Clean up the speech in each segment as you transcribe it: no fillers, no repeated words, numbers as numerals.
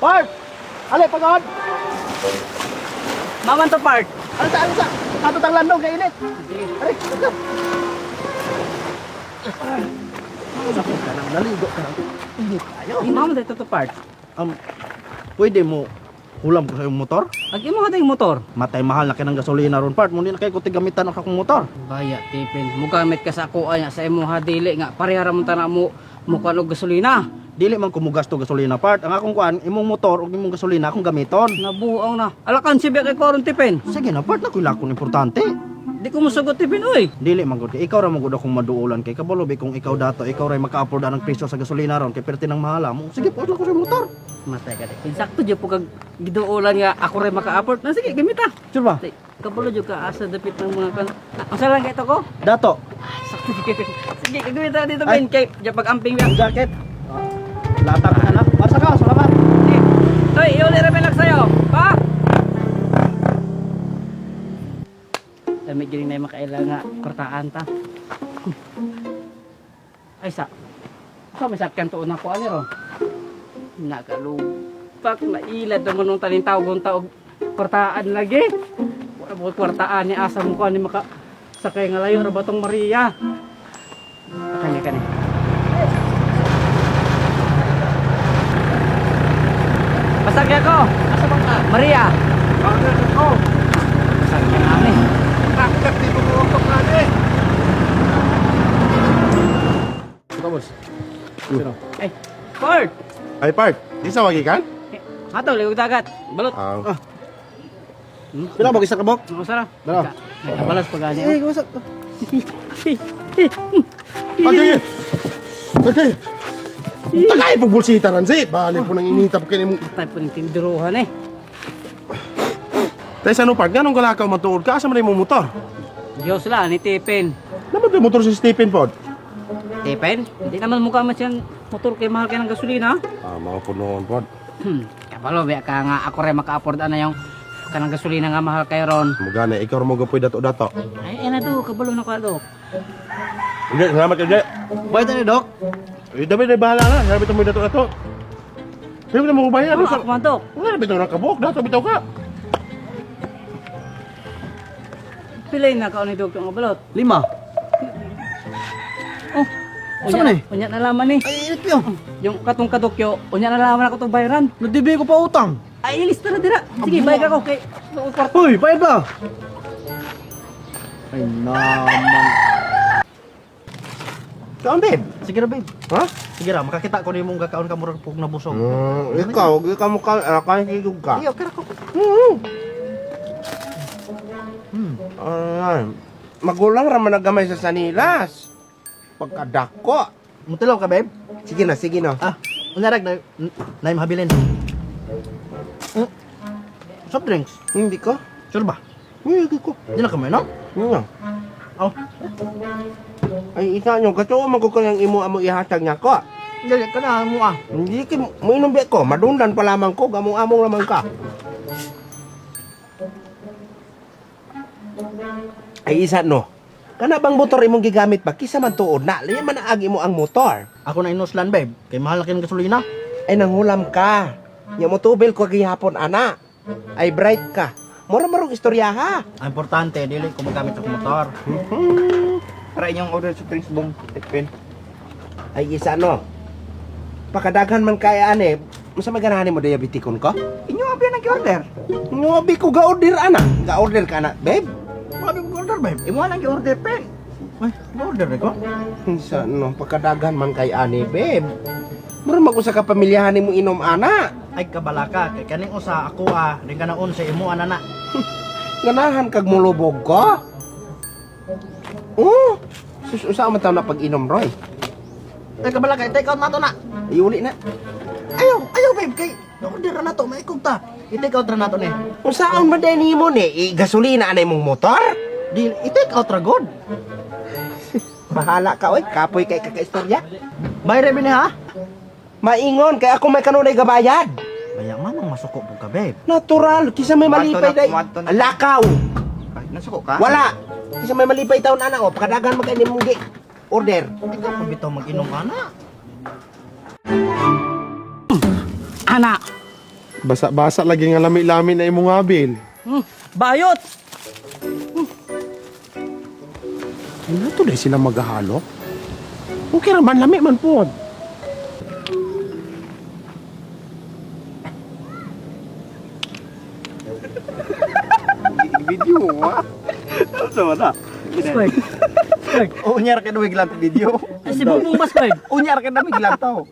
Part! Ali, pagod! Maman to part. Ano sa? Ato tang landong, kainit! Aray, pagod! Sakit ka nang naligo ka nang init tayo. Maman dito to part. Pwede mo hulam ko sa iyong motor? Agi mo ka motor. Matay mahal na kinang gasolina ron, Part. Muna na kayo kung tigamitan ang kakong motor. Baya tipin. Mugamit ka sa ako anya sa imo hadili nga parehara mo tana mo mukha og gasolina. Dili man kumugasto gasolina, Part. Ang akong kuan, imong motor ug imong gasolina akong gamiton. Nabuaw na. Alakan si kay koron tipin. Sige na, Part, na kuy lakon importante. Di ko musugot tipin oy. Dili man gud. Ikaw ra man gud akong maduulan kay kabalobi kung ikaw dato, ikaw ra maka-afford ang presyo sa gasolina ron kay perti nang mahala mo. Sige, putol ko sa motor. Matay ka tipin. Sakto jud po kag giduulan nga ako ray maka-afford. Na sige gamita. Sure ba? Kabalo jud ka asa dapit ng mga kan. Ang sarang kay to ko. Dato, Sakto sige. Sige gamita dito ben kay jud pag amping ang biya. jacket. Latar ka na. Masa ka, salamat. Toy, iyo ni Rebel sa'yo. Pa! Dami gini na yung makailang nga kortaan ta. Ay sa. Sa may sakyan to na ko ani ro. Nakalupak na ilad naman nung taning tawag taog kortaan lagi. Wala mo kortaan ni asa mo ko ani maka sakay nga layo ra batong Maria. Kanya. Pasagya ko. Asa bang ka? Maria. Bakit ako? Pasagya namin. Bakit di mo kuwag ka Ito, boss. Sino? Ay, Ford! Ay, Part, di sa wagikan? Hataw, ligog dagat. Balot. Pila mo, isa ka bok? Ano sara? Dalo. Nagkabalas pag gani. Eh, gumasak. Okay. Okay. Tagay pag bulsita ran si. Balik po nang initap kayo mo. Tayo po ng tindiruhan eh. Tay sa ano, Part, ganong galakaw matuod ka? Asa man mo motor? Diyos lang, ni Tipin. Naman yung motor si Stephen, Pod? Tipin? Hindi naman mukha man siyang motor kay mahal kayo ng gasolina. Mga punoon, Pod. Kabalo, biya ka nga ako rin maka-afford na yung kanang gasolina nga mahal kayo ron. Mugana, ikaw mo gapoy dato-dato. Ay, na do, kabalo na ko do. Hindi, salamat ka, Jay. Bayad na, Dok. Eh, dami na bahala na. Sabi mo dato-dato. Sabi mo mo bayad. Ano ako man do? Wala, bitaw na kabuk. Dato, bitaw ka. Pilay na ka ni Dok yung balot. 5. Oh, Saan man eh? Unya na laman eh. Ay, init yun. Yung katong kadokyo, unya na laman ako itong bayaran. Nadibi ko pa utang. Ay, ilis na dira. Sige, bayad ako kay... Uy, bayad ba? Ay, naman. Kaon, babe. Sige na, babe. Ha? Sige na, makakita ko na yung kakaon ka murag pug nabusog. Ikaw mo ka, kaya kigog ka. Iyo, kira ko. Magulang raman nagamay sa sanilas. Pagkadako. Mutilaw ka, babe? Sige na. Ah, unarag na yung habilin. Soft drinks. Hindi ko. Sure ba? Hindi ko. Hindi na kami, no? Nga. Oh, Ay, isa nyo, katuwa man ko kayang imo amo ihatag niya ko. dali ka na mo ah. Hindi ki, mo inom biya ko, madundan pa lamang ko, gamong among lamang ka. Ay, isa no. Kana bang motor imong gigamit ba? Kisa man tuod na, liya man naagi mo ang motor. Ako na inuslan, babe. Kay mahal na ng gasolina. Ay, nanghulam ka. Nya mo tubil ko gihapon, ana. Ay, bright ka. Mura marong istorya ha. Ang importante, dili ko magamit ang motor. Para inyong order sa drinks bong tipin. Ay, isa no. Pakadaghan man kaya ane, masa maganahan mo diabetikon ko? Inyo abi nag-order. Ngobi ko ga-order ana. Ga-order ka na, babe. Ano yung order, babe? Imo lang gi-order pen. Ay, order na ko. Isa no, pakadaghan man kay ane, babe. Mura mag-usa ka pamilyahan mo inom ana. Ay, kabalaka. Kay kaning usa ako rin ka na unsa imo anana. Ganahan kag mulubog ko. Oh, sus usa man taw na pag-inom, Roy. Ay, kabalaka. Take out na to na. Iuli na. Ayaw, babe. Kay order na to. Maikog ta. I-take out na to ni. Usaon man din nimo ni? Gasolina anay mong motor? Di, i-take out ra god. Bahala ka, oy. Kapoy kay kakaistorya. Bayre bini ha? Maingon, kay ako may kanunay gabayad. Bayang mamang masuko po ka, babe. Natural, kisa may malipay day. Wato na. Lakaw. Ay, nasuko ka? Wala. Kisa may malipay taon ana, o. Pakadagan magkainim mong order. Ikaw pa bitaw mag-inom ana. Anak, Basa-basa lagi nga lami-lami na imong abil. Bayot! Ano to dahil sila maghahalo? Okay raman, lami man po. Video mo, ha? Ano na? Squid. Squid. Unyar ka na biglang video. Si Bubong ba, Squid? Unyar ka na biglang tao.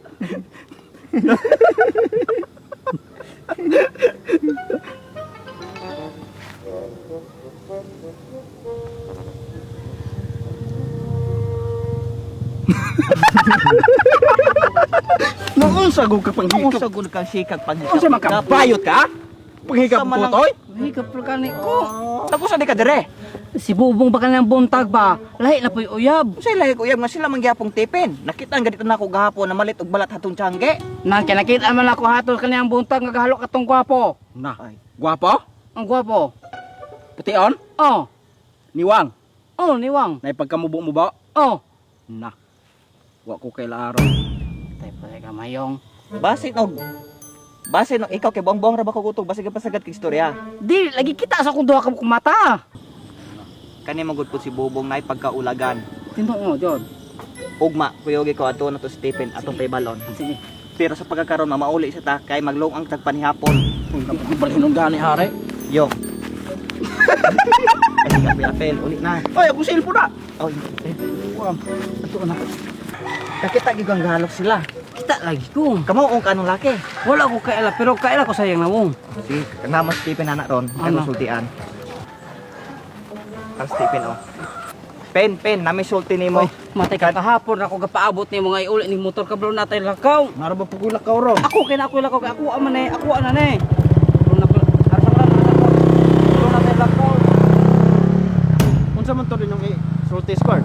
Noon sagog ka panghikap. Usagod kang sikag panghikap. Unsa man ka? Bayot ka? Panghikap Sama po, lang- toy? Hikap pa ka ni ko. Tapos hindi ka dire. Si Bubong ba ka ng buntag ba? Lahi na po'y uyab. Sa ilahi ko uyab nga sila mangyapong tipin. Nakita ang ganito na ako gahapon na malit og balat hatong tiyangge. Nang kinakita man ako hatol kaniyang buntag nga gahalo katong gwapo. Na. Gwapo? Ang gwapo. Pution? Oh. Niwang. Oh, niwang. Nay pagkamubo mo ba? Oh. Na. Wa ko kay laaro. Tay pa ka mayong. Base no ikaw kay buang-buang ra ba ko gutog base ka pasagad kay istorya. Di lagi kita sa akong duha ka mata. Kani magud po si Bubong nay pagkaulagan. Tinuo jud. Ugma kuyogi ko ato na to Stephen atong kay balon. Sige. Pero sa pagkakaroon mamauli sa ta kay maglong ang tagpanihapon. Balhinong gani hare. Yo. Ay apel uli na. Ay, ako cellphone na. Oy. Ato na. Nakita gyud ang galok sila. Kita lagi ko. Kamo kanong laki. Wala ko kaila pero kaila ko sayang namong. Sige, kanama Stephen anak ron. Ano? Ano sultian? Ang Stephen oh. Pen, nami sulti nimo. Oy, matay ka kahapon ako gapaabot ni mga iuli ni motor kablo natay lakaw. Nara ba pugula ka ro? Ako kay na ako lakaw kay ako aman eh, ako ana ne. Kablo na kablo natay lakaw. Unsa man to din yung sulti squad?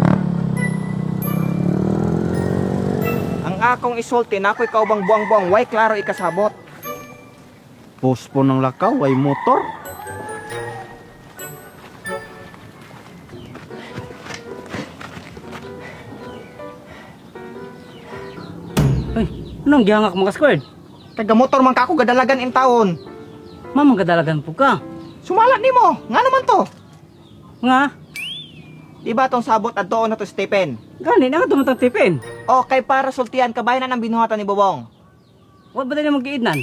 Ang akong isulti na ako'y kaubang buang-buang way klaro ikasabot. Pospo ng lakaw ay motor. Ay, anong gihangak mga squad? Taga motor man ka ako gadalagan in taon. Mamang kadalagan po ka. Sumalat nimo. Nga naman to. Nga, Diba tong sabot adto na to Stephen? gani na tumatang tipin. O kay para sultian kabayan na ng binuhatan ni Bobong. Wa ba tayo magiidnan?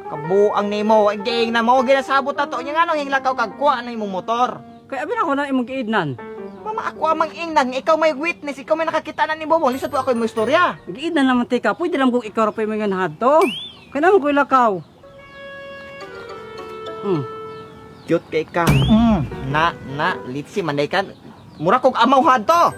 Kabuang nimo, ging na mo ginasabot ato nya ngano hing lakaw kag kuha na imong motor. Kaya abin ako na imong giidnan. Mama ako amang ingnan, ikaw may witness, ikaw may nakakita na ni Bobong. Lisod po ako yung istorya. Giidnan naman tika, pwede lang kung ikaw pa yung mga nahadto. Kaya naman ko ilakaw. Cute kay ka. Na, litsi manday ka. Mura kog amaw hadto.